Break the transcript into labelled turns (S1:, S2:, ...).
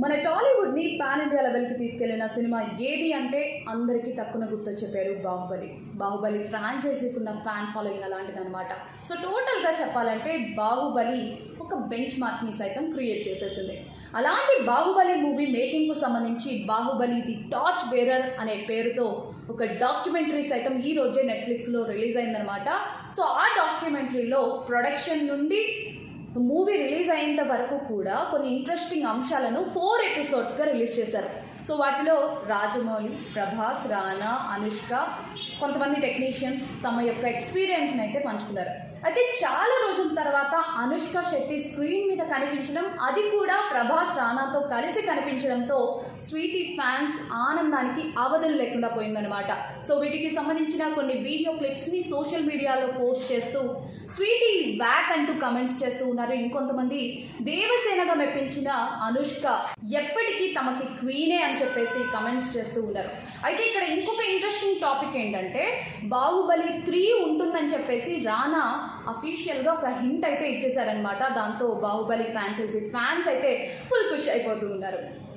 S1: మన టాలీవుడ్ని pan India లెవెల్కి తీసుకెళ్లిన సినిమా ఏది అంటే అందరికీ తక్కువ గుర్తొచ్చే పేరు బాహుబలి. బాహుబలి ఫ్రాంచైజీకి ఉన్న ఫ్యాన్ ఫాలోయింగ్ అలాంటిది అనమాట. సో టోటల్గా చెప్పాలంటే బాహుబలి ఒక బెంచ్ మార్క్ని సైతం క్రియేట్ చేసేసింది. అలాంటి బాహుబలి మూవీ మేకింగ్కు సంబంధించి బాహుబలి ది టార్చ్ బేరర్ అనే పేరుతో ఒక డాక్యుమెంటరీ సైతం ఈ రోజే నెట్ఫ్లిక్స్లో రిలీజ్ అయిందనమాట. సో ఆ డాక్యుమెంటరీలో ప్రొడక్షన్ నుండి మూవీ రిలీజ్ అయ్యేంత వరకు కూడా కొన్ని ఇంట్రెస్టింగ్ అంశాలను 4 ఎపిసోడ్స్గా రిలీజ్ చేశారు. సో వాటిలో రాజమౌళి, ప్రభాస్, రానా, అనుష్క, కొంతమంది టెక్నీషియన్స్ తమ యొక్క ఎక్స్పీరియన్స్ని అయితే పంచుకున్నారు. అయితే చాలా రోజుల తర్వాత అనుష్క శెట్టి స్క్రీన్ మీద కనిపించడం, అది కూడా ప్రభాస్, రానాతో కలిసి కనిపించడంతో స్వీటీ ఫ్యాన్స్ ఆనందానికి అవధులు లేకుండా పోయిందనమాట. సో వీటికి సంబంధించిన కొన్ని వీడియో క్లిప్స్ని సోషల్ మీడియాలో పోస్ట్ చేస్తూ స్వీటీ ఈజ్ బ్యాక్ అంటూ కమెంట్స్ చేస్తూ ఉన్నారు. ఇంకొంతమంది దేవసేనగా మెప్పించిన అనుష్క ఎప్పటికీ తమకి క్వీనే అని చెప్పేసి కమెంట్స్ చేస్తూ ఉన్నారు. అయితే ఇక్కడ ఇంకొక ఇంట్రెస్టింగ్ టాపిక్ ఏంటంటే బాహుబలి 3 ఉంటుందని చెప్పేసి రానా అఫీషియల్గా ఒక హింట్ అయితే ఇచ్చేశారనమాట. దాంతో బాహుబలి ఫ్రాంచైజీ ఫ్యాన్స్ అయితే ఫుల్ ఖుష్ అయిపోతూ ఉన్నారు.